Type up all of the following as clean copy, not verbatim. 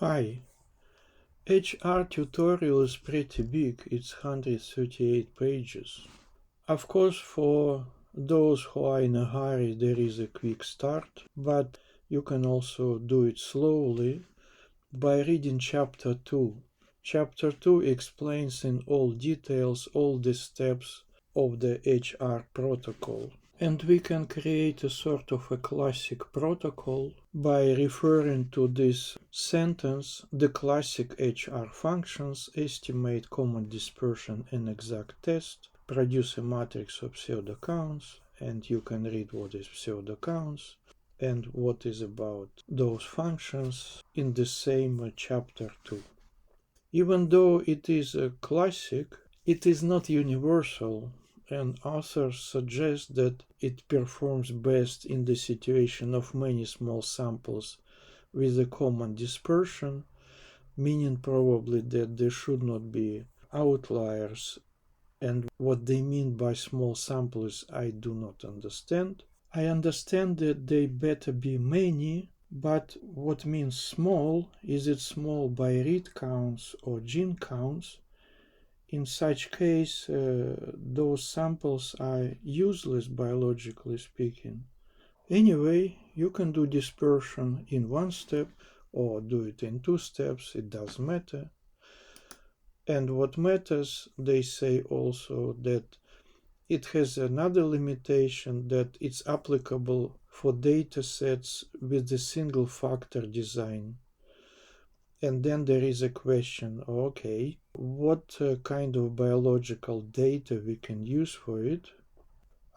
Hi, edgeR tutorial is pretty big, it's 138 pages. Of course, for those who are in a hurry there is a quick start, but you can also do it slowly by reading chapter 2. Chapter 2 explains in all details all the steps of the edgeR protocol. And we can create a sort of a classic protocol by referring to this sentence: the classic edgeR functions estimate common dispersion and exact test, produce a matrix of pseudo counts, and you can read what is pseudo counts and what is about those functions in the same chapter 2. Even though it is a classic, it is not universal, and authors suggest that it performs best in the situation of many small samples with a common dispersion, meaning probably that there should not be outliers, and what they mean by small samples I do not understand. I understand that they better be many, but what means small? Is it small by read counts or gene counts? In such case, those samples are useless biologically speaking. Anyway, you can do dispersion in one step or do it in 2 steps, it doesn't matter. And what matters, they say also that it has another limitation, that it's applicable for data sets with the single factor design. And then there is a question, okay, what kind of biological data we can use for it?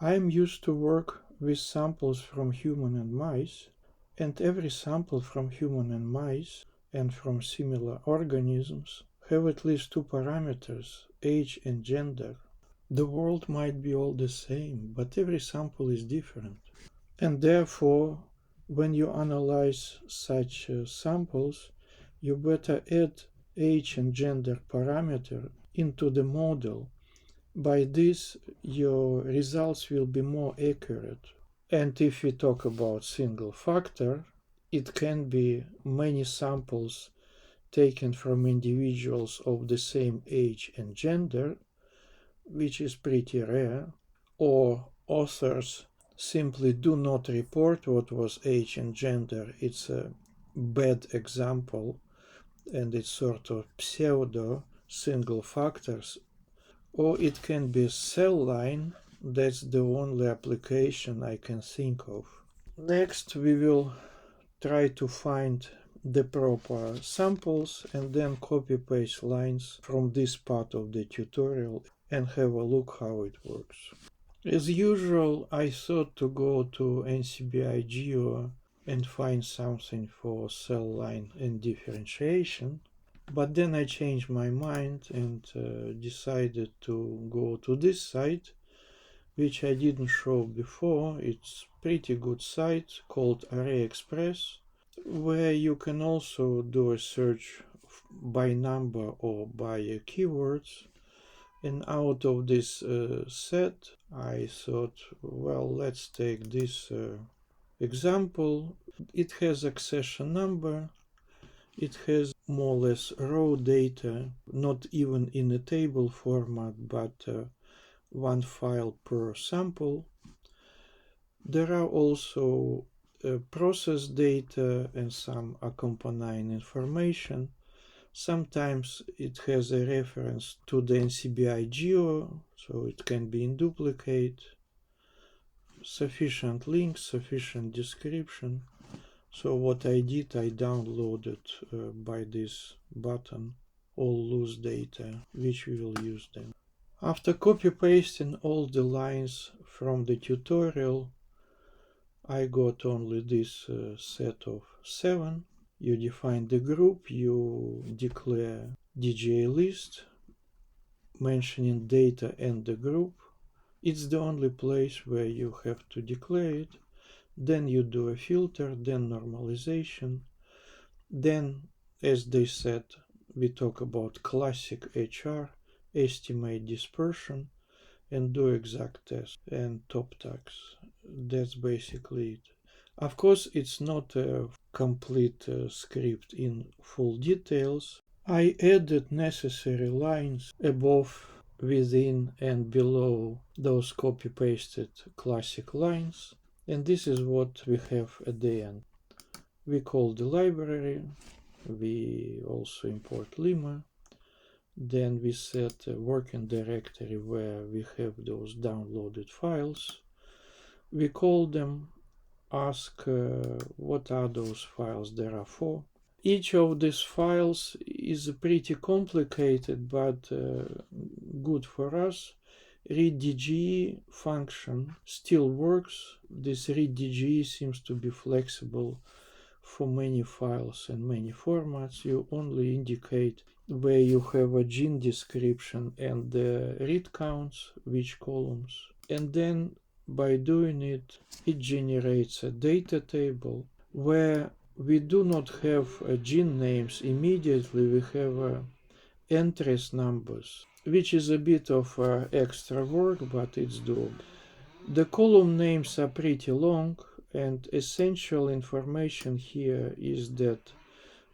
I'm used to work with samples from human and mice, and every sample from human and mice and from similar organisms have at least 2 parameters, age and gender. The world might be all the same, but every sample is different. And therefore, when you analyze such samples, you better add age and gender parameter into the model. By this, your results will be more accurate. And if we talk about single factor, it can be many samples taken from individuals of the same age and gender, which is pretty rare, or authors simply do not report what was age and gender. It's a bad example, and it's sort of pseudo single factors. Or it can be a cell line. That's the only application I can think of. Next, we will try to find the proper samples and then copy-paste lines from this part of the tutorial and have a look how it works. As usual, I thought to go to NCBI Geo and find something for cell line and differentiation, but then I changed my mind and decided to go to this site, which I didn't show before. It's pretty good site called ArrayExpress, where you can also do a search by number or by keywords. And out of this set, I thought, well, let's take this example. It has accession number. It has more or less raw data, not even in a table format, but one file per sample. There are also process data and some accompanying information. Sometimes it has a reference to the NCBI Geo, so it can be in duplicate. Sufficient links, sufficient description. So what I did, I downloaded by this button all loose data, which we will use then. After copy-pasting all the lines from the tutorial, I got only this set of 7. You define the group, you declare DJ list, mentioning data and the group. It's the only place where you have to declare it. Then you do a filter, then normalization. Then, as they said, we talk about classic edgeR, estimate dispersion, and do ExactTest and top tags. That's basically it. Of course, it's not a complete script in full details. I added necessary lines above, within, and below those copy-pasted classic lines. And this is what we have at the end. We call the library, we also import lemma, then we set a working directory where we have those downloaded files. We call them, ask what are those files there are for. Each of these files is pretty complicated, but good for us. readDGE function still works. This readDGE seems to be flexible for many files and many formats. You only indicate where you have a gene description and the read counts, which columns. And then by doing it, it generates a data table where we do not have gene names immediately. We have entries numbers, which is a bit of extra work, but it's doable. The column names are pretty long, and essential information here is that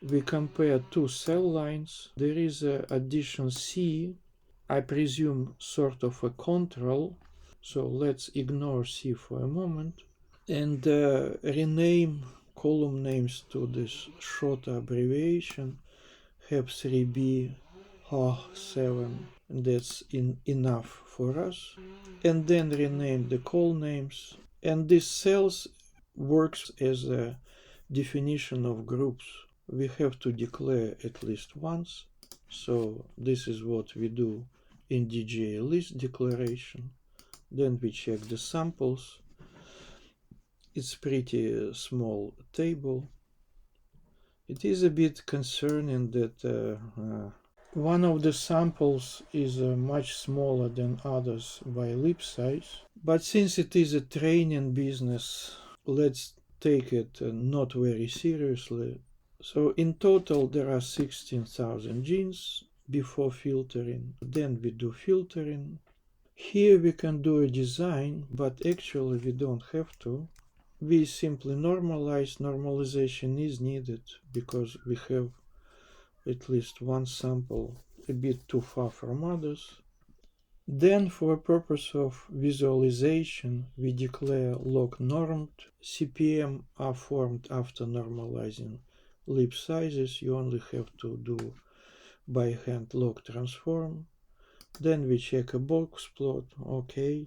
we compare two cell lines. There is a addition C, I presume sort of a control, so let's ignore C for a moment, and rename column names to this short abbreviation, HEP3B, HA7, that's enough for us, and then rename the call names. And this cells works as a definition of groups. We have to declare at least once, so this is what we do in DGA list declaration. Then we check the samples. It's pretty small table. It is a bit concerning that one of the samples is much smaller than others by lip size, but since it is a training business, let's take it not very seriously. So in total there are 16,000 genes before filtering. Then we do filtering. Here we can do a design, but actually we don't have to. We simply normalize. Normalization is needed because we have at least one sample a bit too far from others. Then for purpose of visualization, we declare log normed. CPM are formed after normalizing lip sizes. You only have to do by hand log transform. Then we check a box plot, okay.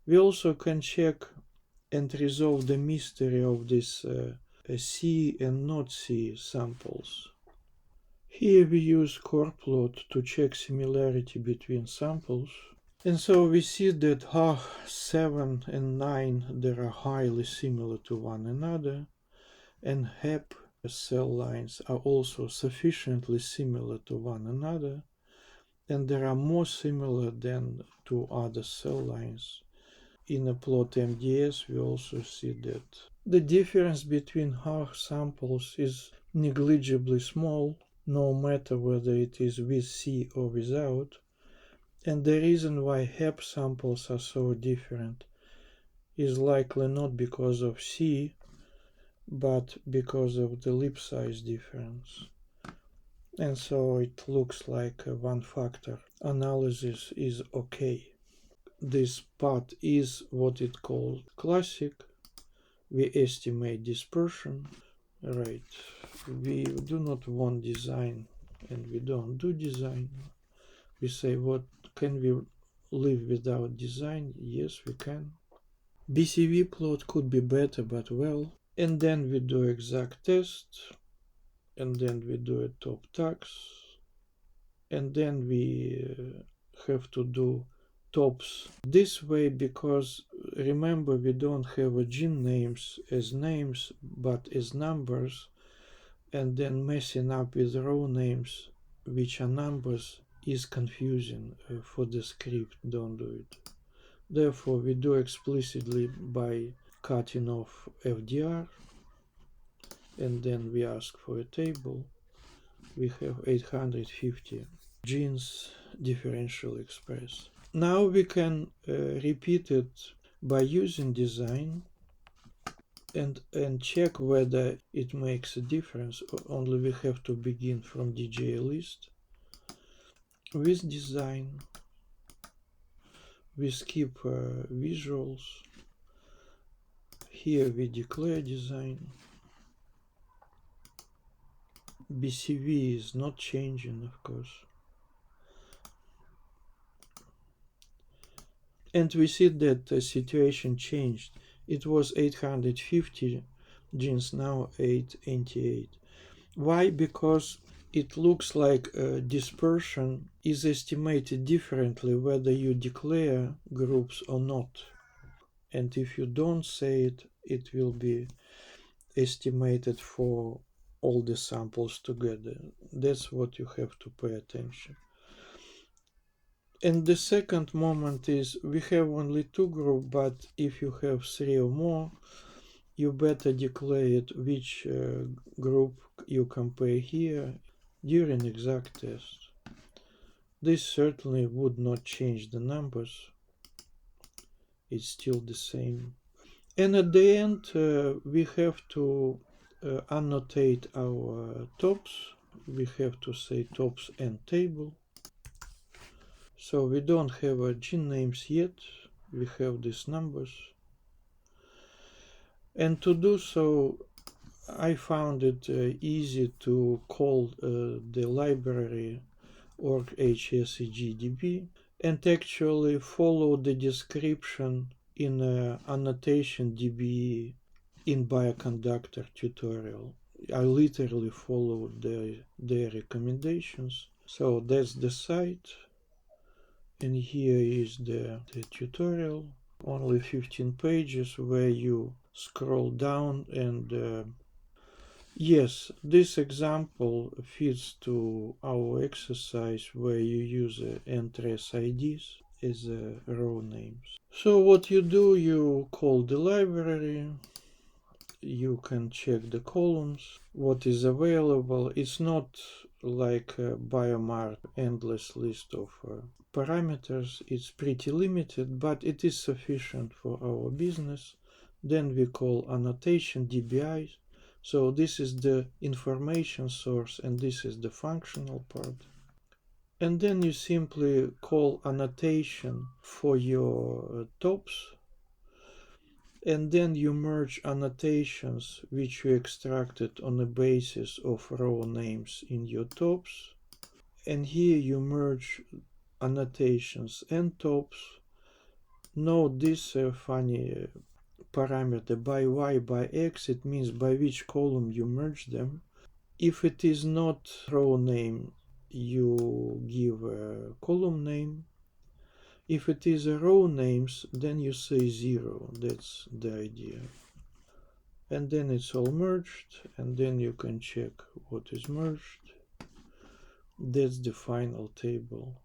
We also can check and resolve the mystery of this C and not C samples. Here we use core plot to check similarity between samples. And so we see that HA7 and 9 they are highly similar to one another, and HEP cell lines are also sufficiently similar to one another, and they are more similar than to other cell lines. In a plot MDS, we also see that the difference between HA samples is negligibly small, no matter whether it is with C or without. And the reason why HEP samples are so different is likely not because of C, but because of the lip size difference. And so it looks like a one-factor analysis is okay. This part is what it called classic. We estimate dispersion. Right. We do not want design, and we don't do design. We say, what can we live without design? Yes, we can. BCV plot could be better, but well. And then we do ExactTest, and then we do a top tax, and then we have to do tops this way, because remember we don't have a gene names as names but as numbers, and then messing up with row names which are numbers is confusing for the script. Don't do it. Therefore we do explicitly by cutting off edgeR, and then we ask for a table. We have 850 genes differential express. Now we can repeat it by using design, and check whether it makes a difference. Only we have to begin from DJ list. With design, we skip visuals. Here we declare design. BCV is not changing, of course. And we see that the situation changed. It was 850 genes, now 898. Why? Because it looks like dispersion is estimated differently whether you declare groups or not. And if you don't say it, it will be estimated for all the samples together. That's what you have to pay attention. And the second moment is we have only 2 groups, but if you have 3 or more, you better declare it which group you compare here during ExactTest. This certainly would not change the numbers. It's still the same. And at the end, we have to annotate our tops. We have to say tops and table. So we don't have gene names yet. We have these numbers. And to do so, I found it easy to call the library org-hsegdb and actually follow the description in annotation DBE in bioconductor tutorial. I literally followed their recommendations. So that's the site, and here is the tutorial. Only 15 pages where you scroll down, and yes, this example fits to our exercise where you use entries IDs as row names. So what you do, you call the library, you can check the columns, what is available. It's not like a BioMart endless list of parameters. It's pretty limited, but it is sufficient for our business. Then we call annotation DBI. So this is the information source and this is the functional part. And then you simply call annotation for your tops, and then you merge annotations which you extracted on the basis of row names in your tops, and here you merge annotations and tops. Note this funny parameter by y by x. It means by which column you merge them. If it is not row name, you give a column name. If it is a row names, then you say 0. That's the idea. And then it's all merged, and then you can check what is merged. That's the final table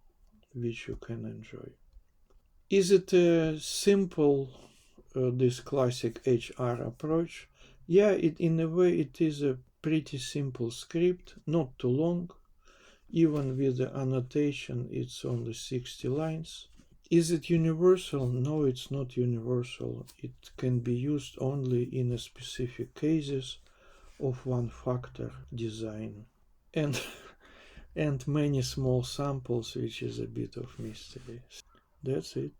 which you can enjoy. Is it a simple, this classic edgeR approach? Yeah, in a way it is a pretty simple script, not too long. Even with the annotation, it's only 60 lines. Is it universal? No, it's not universal. It can be used only in a specific cases of one-factor design. And many small samples, which is a bit of mystery. That's it.